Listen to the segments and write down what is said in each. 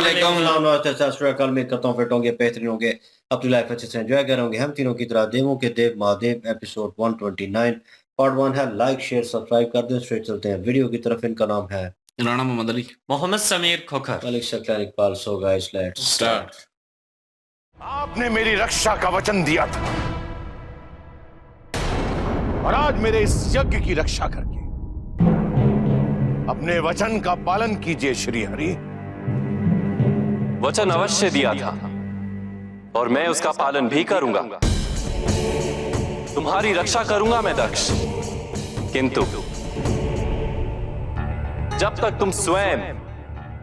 कल में करता हूँ फिट होंगे बेहतरीन होंगे अपनी लाइफ अच्छे से एंजॉय करेंगे हम तीनों की तरह देवों के देव महादेव एपिसोड 129 पार्ट 1 है लाइक शेयर सब्सक्राइब कर दें स्ट्रेट चलते हैं वीडियो की तरफ इनका नाम है Rana Mohammad Ali Mohammad Sameer Khokhar Malik Shaklan Iqbal so guys let's start. आपने मेरी रक्षा का वचन दिया था और आज मेरे इस यज्ञ की रक्षा करके अपने वचन का पालन कीजिए श्री हरि। वचन अवश्य दिया था और मैं उसका पालन भी करूंगा। तुम्हारी रक्षा करूंगा मैं दक्ष, किंतु जब तक तुम स्वयं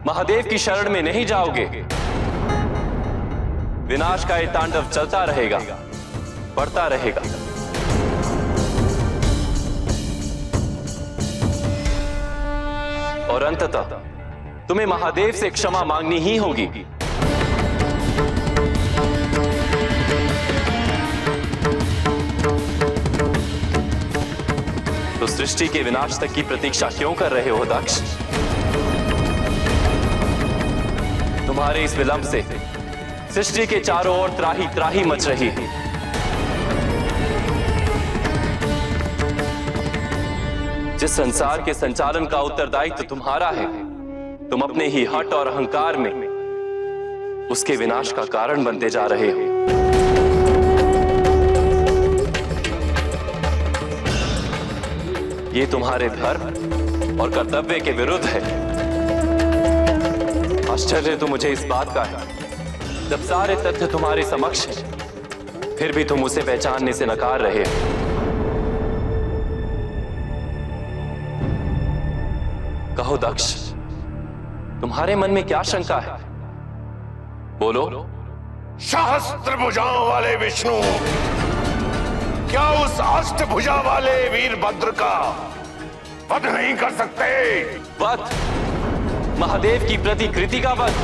महादेव की शरण में नहीं जाओगे विनाश का ये तांडव चलता रहेगा, बढ़ता रहेगा। और अंततः तुम्हें महादेव से क्षमा मांगनी ही होगी। तो सृष्टि के विनाश तक की प्रतीक्षा क्यों कर रहे हो दक्ष? तुम्हारे इस विलंब से सृष्टि के चारों ओर त्राही त्राही मच रही है। जिस संसार के संचालन का उत्तरदायित्व तुम्हारा है, तुम अपने ही हट और अहंकार में उसके विनाश का कारण बनते जा रहे हो। ये तुम्हारे धर्म और कर्तव्य के विरुद्ध है। आश्चर्य तो मुझे इस बात का है, जब सारे तथ्य तुम्हारे समक्ष हैं, फिर भी तुम उसे पहचानने से नकार रहे हो। कहो दक्ष, तुम्हारे मन में क्या शंका है? बोलो। सहस्त्र भुजाओं वाले विष्णु, क्या उस अष्टभुजा वाले वीरभद्र का वध नहीं कर सकते? वध? महादेव की प्रतिकृति का वध?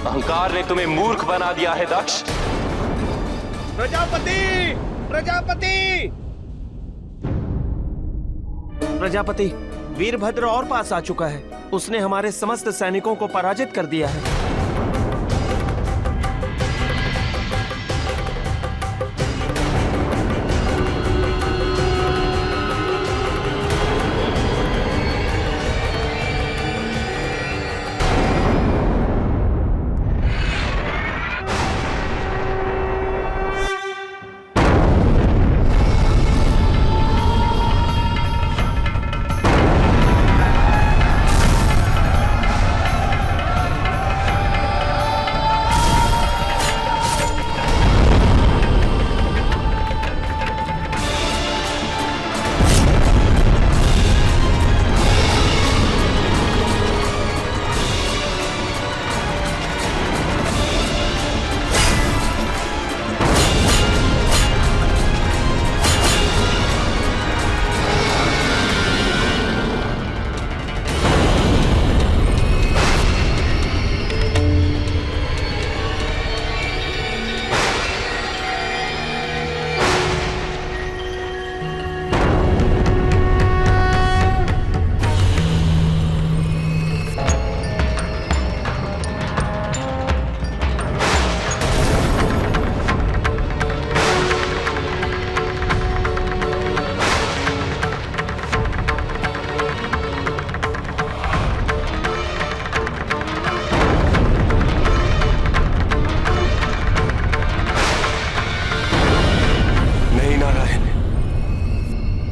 अहंकार ने तुम्हें मूर्ख बना दिया है दक्ष। प्रजापति, प्रजापति, प्रजापति, वीरभद्र और पास आ चुका है। उसने हमारे समस्त सैनिकों को पराजित कर दिया है।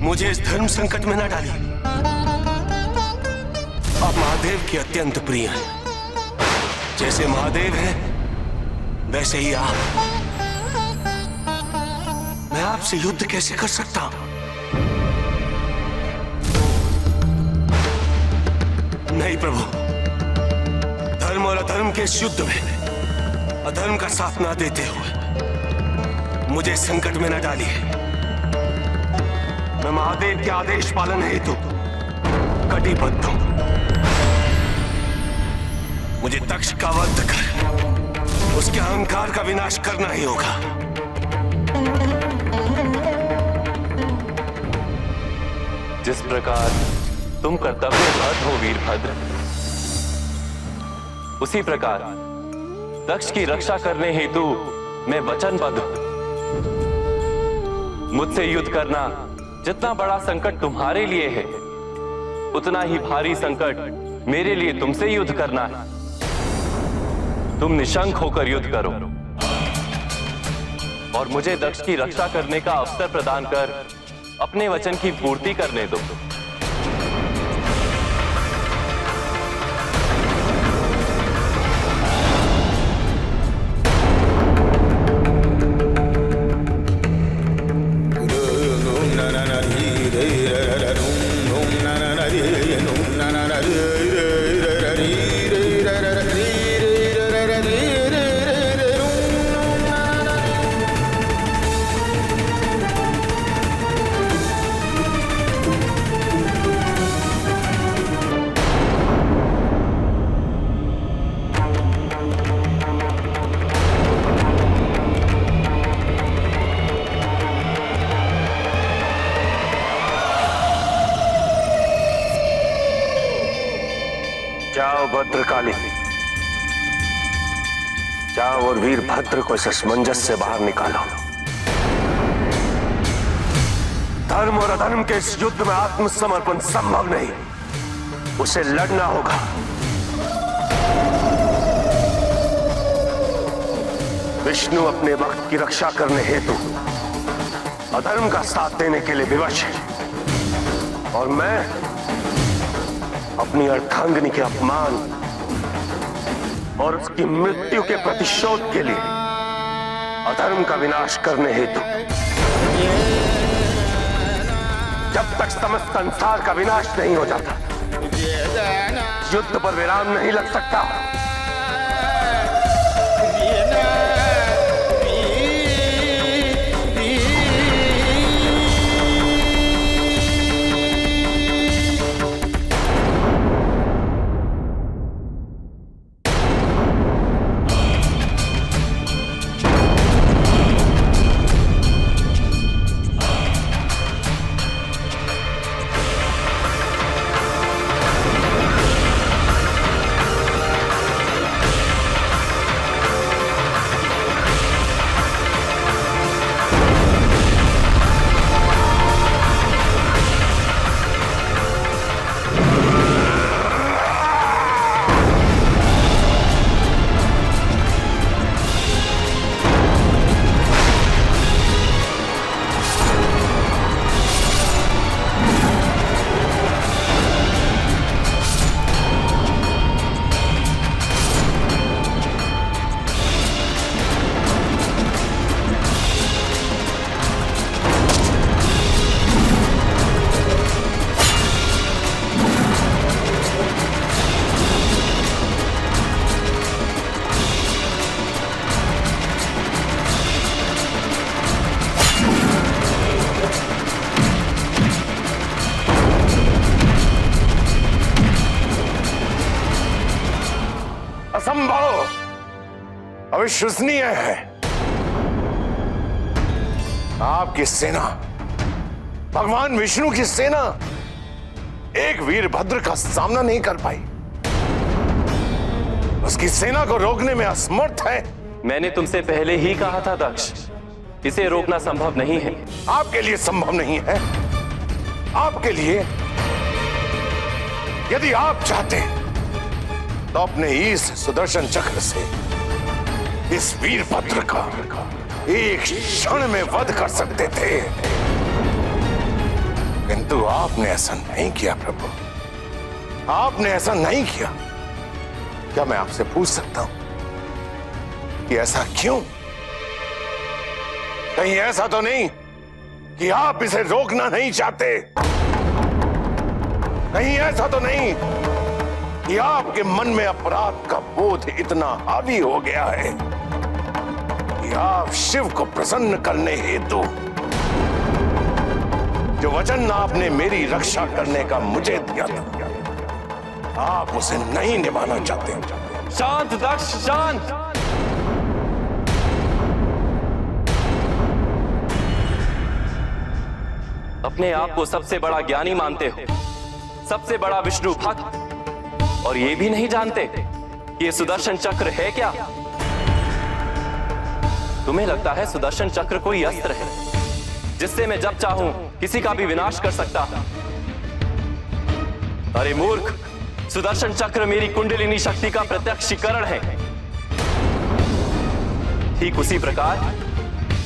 मुझे इस धर्म संकट में न डालिए। आप महादेव के अत्यंत प्रिय हैं। जैसे महादेव हैं, वैसे ही आप। मैं आपसे युद्ध कैसे कर सकता हूं? नहीं प्रभु, धर्म और अधर्म के इस युद्ध में अधर्म का साथ ना देते हुए मुझे संकट में न डालिए। मैं महादेव के आदेश पालन हेतु कटिबद्ध हूं। मुझे दक्ष का वध कर उसके अहंकार का विनाश करना ही होगा। जिस प्रकार तुम कर्तव्यबद्ध हो वीरभद्र, उसी प्रकार दक्ष की रक्षा करने हेतु मैं वचनबद्ध हूं। मुझसे युद्ध करना जितना बड़ा संकट तुम्हारे लिए है, उतना ही भारी संकट मेरे लिए तुमसे युद्ध करना है। तुम निशंक होकर युद्ध करो और मुझे दक्ष की रक्षा करने का अवसर प्रदान कर अपने वचन की पूर्ति करने दो। जाओ भद्रकाली, जाओ और वीरभद्र को इस असमंजस से बाहर निकालो। धर्म और अधर्म के इस युद्ध में आत्मसमर्पण संभव नहीं, उसे लड़ना होगा। विष्णु अपने भक्त की रक्षा करने हेतु अधर्म का साथ देने के लिए विवश है और मैं अपनी अर्धांगिनी के अपमान और उसकी मृत्यु के प्रतिशोध के लिए अधर्म का विनाश करने हेतु जब तक समस्त संसार का विनाश नहीं हो जाता युद्ध पर विराम नहीं लग सकता। असंभव, अविश्वसनीय है। आपकी सेना, भगवान विष्णु की सेना एक वीरभद्र का सामना नहीं कर पाई, उसकी सेना को रोकने में असमर्थ है। मैंने तुमसे पहले ही कहा था दक्ष, इसे रोकना संभव नहीं है। आपके लिए संभव नहीं है। आपके लिए, यदि आप चाहते तो अपने इस सुदर्शन चक्र से इस वीरभद्र का एक क्षण में वध कर सकते थे, किंतु आपने ऐसा नहीं किया प्रभु, आपने ऐसा नहीं किया। क्या मैं आपसे पूछ सकता हूं कि ऐसा क्यों? कहीं ऐसा तो नहीं कि आप इसे रोकना नहीं चाहते? कहीं ऐसा तो नहीं कि आपके मन में अपराध का बोध इतना हावी हो गया है कि आप शिव को प्रसन्न करने हेतु जो वचन आपने मेरी रक्षा करने का मुझे दिया था, आप उसे नहीं निभाना चाहते? शांत दक्ष, शांत। अपने आप को सबसे बड़ा ज्ञानी मानते हो, सबसे बड़ा विष्णु भक्त, और ये भी नहीं जानते कि ये सुदर्शन चक्र है क्या? तुम्हें लगता है सुदर्शन चक्र कोई अस्त्र है जिससे मैं जब चाहूं किसी का भी विनाश कर सकता? अरे मूर्ख, सुदर्शन चक्र मेरी कुंडलिनी शक्ति का प्रत्यक्षीकरण है। ठीक उसी प्रकार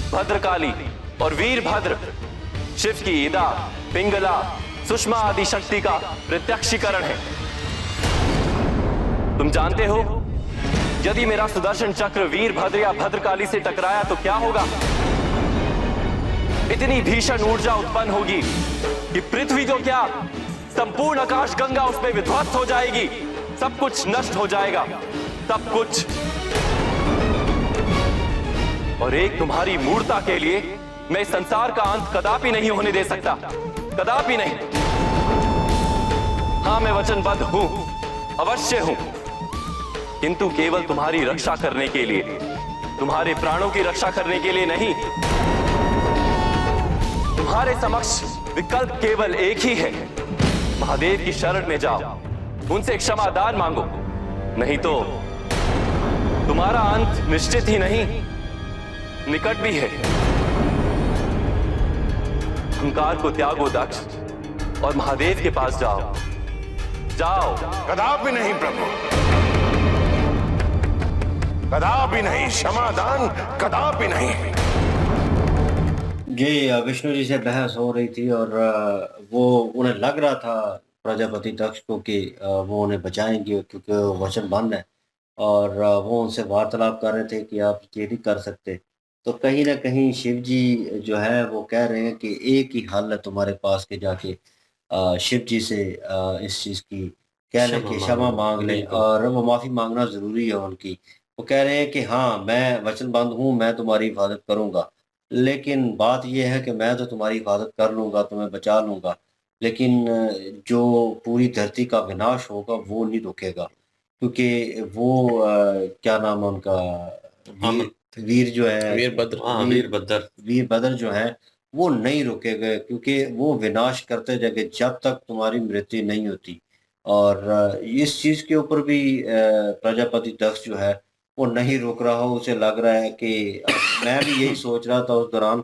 भद्रकाली और वीरभद्र शिव की ईदा, पिंगला, सुषमा आदि शक्ति का प्रत्यक्षीकरण है। तुम जानते हो, यदि मेरा सुदर्शन चक्र वीरभद्र या भद्रकाली से टकराया तो क्या होगा? इतनी भीषण ऊर्जा उत्पन्न होगी कि पृथ्वी तो क्या, संपूर्ण आकाश गंगा उसमें विध्वस्त हो जाएगी। सब कुछ नष्ट हो जाएगा, सब कुछ। और एक तुम्हारी मूर्ता के लिए मैं इस संसार का अंत कदापि नहीं होने दे सकता, कदापि नहीं। हां, मैं वचनबद्ध हूं, अवश्य हूं, किंतु केवल तुम्हारी रक्षा करने के लिए, तुम्हारे प्राणों की रक्षा करने के लिए नहीं। तुम्हारे समक्ष विकल्प केवल एक ही है, महादेव की शरण में जाओ, उनसे क्षमादान मांगो, नहीं तो तुम्हारा अंत निश्चित ही नहीं, निकट भी है। अहंकार को त्यागो दक्ष और महादेव के पास जाओ, जाओ। कदापि नहीं प्रभु, कदापि नहीं, क्षमादान कदापि नहीं। जी, विष्णु जी से बहस हो रही थी और वो उन्हें लग रहा था प्रजापति दक्ष को कि वो उन्हें बचाएंगे क्योंकि वो वचनबद्ध है और वो उनसे वार्तालाप कर रहे थे कि आप ये नहीं कर सकते। तो कहीं ना कहीं शिव जी जो है वो कह रहे हैं कि एक ही हल है तुम्हारे पास के जाके शिव जी से इस चीज़ की कह लें कि क्षमा मांग लें और वो माफ़ी मांगना ज़रूरी है उनकी। वो कह रहे हैं कि हाँ, मैं वचनबद्ध हूँ, मैं तुम्हारी हिफाजत करूँगा, लेकिन बात ये है कि मैं तो तुम्हारी हिफाजत कर लूँगा, तुम्हें बचा लूँगा, लेकिन जो पूरी धरती का विनाश होगा वो नहीं रुकेगा, क्योंकि वो क्या नाम है उनका, वीर वीर जो है, वीरभद्र, हाँ वीर वीरभद्र। वीरभद्र जो है वो नहीं रुकेगा, क्योंकि वो विनाश करते जाएंगे जब तक तुम्हारी मृत्यु नहीं होती। और इस चीज़ के ऊपर भी प्रजापति दक्ष जो है वो नहीं रुक रहा हो, उसे लग रहा है कि मैं भी यही सोच रहा था उस दौरान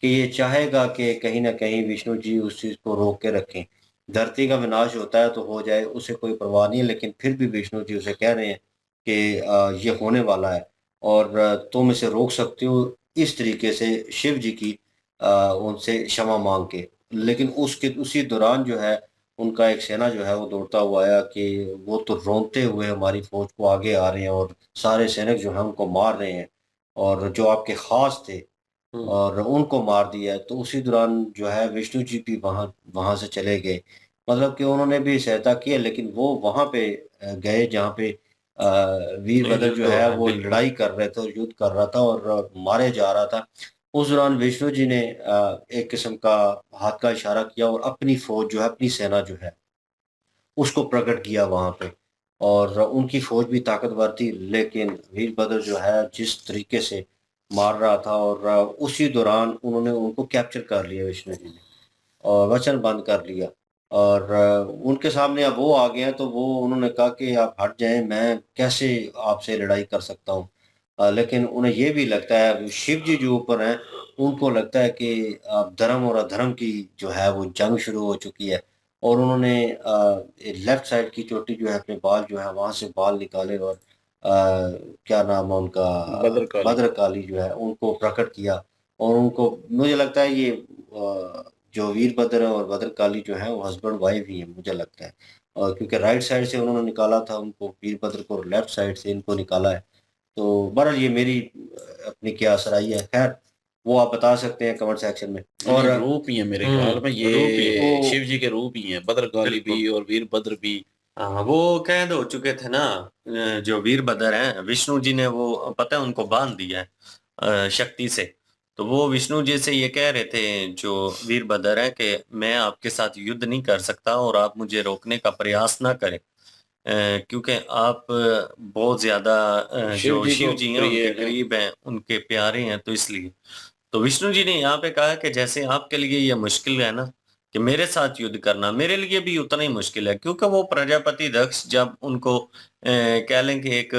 कि ये चाहेगा कि कहीं न कहीं विष्णु जी उस चीज़ को रोक के रखें। धरती का विनाश होता है तो हो जाए, उसे कोई परवाह नहीं है, लेकिन फिर भी विष्णु जी उसे कह रहे हैं कि ये होने वाला है और तुम इसे रोक सकते हो इस तरीके से शिव जी की उनसे क्षमा माँग के। लेकिन उसके उसी दौरान जो है उनका एक सेना जो है वो दौड़ता हुआ आया कि वो तो रोंते हुए हमारी फ़ौज को आगे आ रहे हैं और सारे सैनिक जो हैं उनको मार रहे हैं और जो आपके ख़ास थे और उनको मार दिया है। तो उसी दौरान जो है विष्णु जी भी वहाँ वहाँ से चले गए। मतलब कि उन्होंने भी सहायता की है, लेकिन वो वहाँ पे गए जहाँ पे वीरभद्र जो है वो लड़ाई कर रहे थे और युद्ध कर रहा था और मारे जा रहा था। उस दौरान विष्णु जी ने एक किस्म का हाथ का इशारा किया और अपनी फ़ौज जो है, अपनी सेना जो है, उसको प्रकट किया वहाँ पे और उनकी फ़ौज भी ताकतवर थी, लेकिन वीरभद्र जो है जिस तरीके से मार रहा था और उसी दौरान उन्होंने उनको कैप्चर कर लिया विष्णु जी ने और वचन बंद कर लिया और उनके सामने अब वो आ गए हैं तो वो उन्होंने कहा कि आप हट जाएं, मैं कैसे आपसे लड़ाई कर सकता हूँ। लेकिन उन्हें ये भी लगता है, शिव जी जो ऊपर हैं उनको लगता है कि अब धर्म और अधर्म की जो है वो जंग शुरू हो चुकी है और उन्होंने लेफ्ट साइड की चोटी जो है अपने बाल जो है वहाँ से बाल निकाले और क्या नाम है उनका, भद्रकाली। भद्रकाली जो है उनको प्रकट किया और उनको, मुझे लगता है ये जो वीरभद्र और भद्रकाली जो है वो हस्बैंड वाइफ ही है मुझे लगता है, और क्योंकि राइट साइड से उन्होंने निकाला था उनको वीरभद्र को और लेफ्ट साइड से इनको निकाला है। तो बहरहाल ये मेरी अपनी क्या सराही है, खैर वो आप बता सकते हैं कमेंट सेक्शन में। और रूप ही है मेरे ख्याल में, रूप ही ये वो- शिव जी के रूप ही हैं, भद्रकाली भी और वीरभद्र भी। हाँ, वो कैद हो चुके थे ना, जो वीरभद्र हैं, विष्णु जी ने वो पता है उनको बांध दिया है शक्ति से। तो वो विष्णु जी से ये कह रहे थे जो वीरभद्र हैं कि मैं आपके साथ युद्ध नहीं कर सकता और आप मुझे रोकने का प्रयास ना करें, क्योंकि आप बहुत ज्यादा जो शिव जी हैं उनके करीब हैं, उनके प्यारे हैं, तो इसलिए। तो विष्णु जी ने यहाँ पे कहा कि जैसे आपके लिए ये मुश्किल है ना, कि मेरे साथ युद्ध करना मेरे लिए भी उतना ही मुश्किल है, क्योंकि वो प्रजापति दक्ष जब उनको कह लें कि एक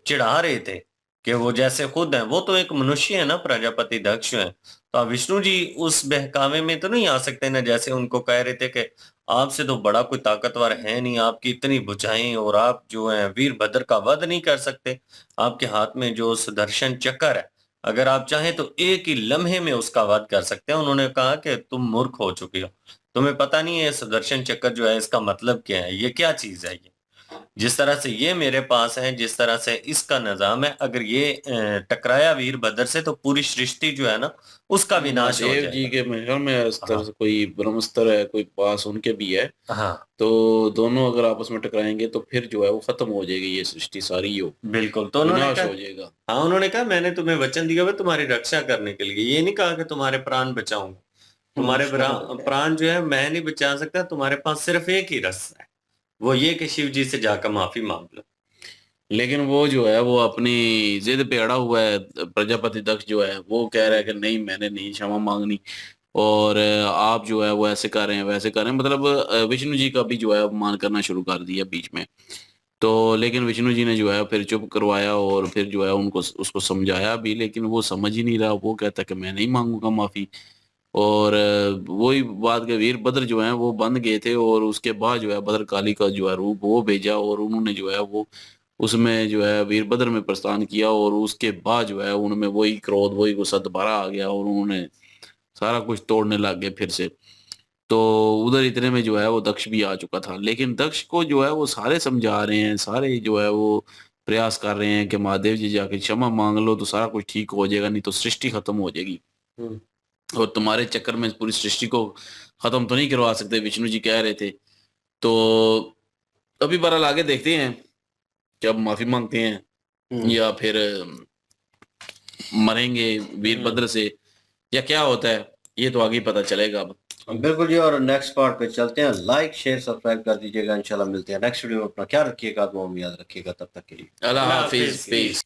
चिढ़ा रहे थे कि वो जैसे खुद हैं, वो तो एक मनुष्य है ना, प्रजापति दक्ष है। तो अब विष्णु जी उस बहकावे में तो नहीं आ सकते ना, जैसे उनको कह रहे थे कि आपसे तो बड़ा कोई ताकतवर है नहीं, आपकी इतनी भुजाएं और आप जो है वीरभद्र का वध नहीं कर सकते। आपके हाथ में जो सुदर्शन चक्र है, अगर आप चाहें तो एक ही लम्हे में उसका वध कर सकते हैं। उन्होंने कहा कि तुम मूर्ख हो चुके हो, तुम्हें पता नहीं है सुदर्शन चक्र जो है इसका मतलब क्या है, ये क्या चीज है। ये जिस तरह से ये मेरे पास है, जिस तरह से इसका निजाम है, अगर ये टकराया वीरभद्र से तो पूरी सृष्टि जो है ना उसका विनाश हो महादेव जी जाएगा। के मेरे ख्याल में इस तरह हाँ से कोई ब्रह्मस्त्र है, कोई पास उनके भी है। हाँ तो दोनों अगर आपस में टकराएंगे तो फिर जो है वो खत्म हो जाएगी, ये सृष्टि सारी हो बिल्कुल। तो उन्होंने विनाश कहा, हो जाएगा। हाँ उन्होंने कहा मैंने तुम्हें वचन दिया हुआ है तुम्हारी रक्षा करने के लिए, ये नहीं कहा कि तुम्हारे प्राण बचाऊंगा। तुम्हारे प्राण जो है मैं नहीं बचा सकता, तुम्हारे पास सिर्फ एक ही रास्ता है, वो ये कि शिव जी से जाकर माफी मांग लो। लेकिन वो जो है वो अपनी जिद पे अड़ा हुआ है। प्रजापति दक्ष जो है वो कह रहा है कि नहीं, मैंने नहीं क्षमा मांगनी, और आप जो है वो ऐसे कर रहे हैं वैसे कर रहे हैं, मतलब विष्णु जी का भी जो है अपमान करना शुरू कर दिया बीच में। तो लेकिन विष्णु जी ने जो है फिर चुप करवाया और फिर जो है उनको उसको समझाया भी, लेकिन वो समझ ही नहीं रहा। वो कहता है कि मैं नहीं मांगूंगा माफी। और वही बात के वीरभद्र जो है वो बंद गए थे, और उसके बाद जो है भद्रकाली का जो है रूप वो भेजा, और उन्होंने जो है वो उसमें जो है वीरभद्र में प्रस्थान किया, और उसके बाद जो है उनमें वही क्रोध वही गुस्सा दोबारा आ गया, और उन्होंने सारा कुछ तोड़ने लग गए फिर से। तो उधर इतने में जो है वो दक्ष भी आ चुका था, लेकिन दक्ष को जो है वो सारे समझा रहे हैं, सारे जो है वो प्रयास कर रहे हैं कि महादेव जी जाके क्षमा मांग लो तो सारा कुछ ठीक हो जाएगा, नहीं तो सृष्टि खत्म हो जाएगी, और तुम्हारे चक्कर में पूरी सृष्टि को खत्म तो नहीं करवा सकते, विष्णु जी कह रहे थे। तो अभी बहरहाल आगे देखते हैं कि अब माफी मांगते हैं या फिर मरेंगे वीरभद्र से, या क्या होता है, ये तो आगे ही पता चलेगा अब। बिल्कुल जी, और नेक्स्ट पार्ट पे चलते हैं। लाइक शेयर सब्सक्राइब कर दीजिएगा। इंशाल्लाह मिलते हैं नेक्स्ट वीडियो में। अपना ख्याल रखिएगा, दुआ में याद रखिएगा। तब तक के लिए अल्लाह अल्लाह हाफिज, हाफिज। पीस।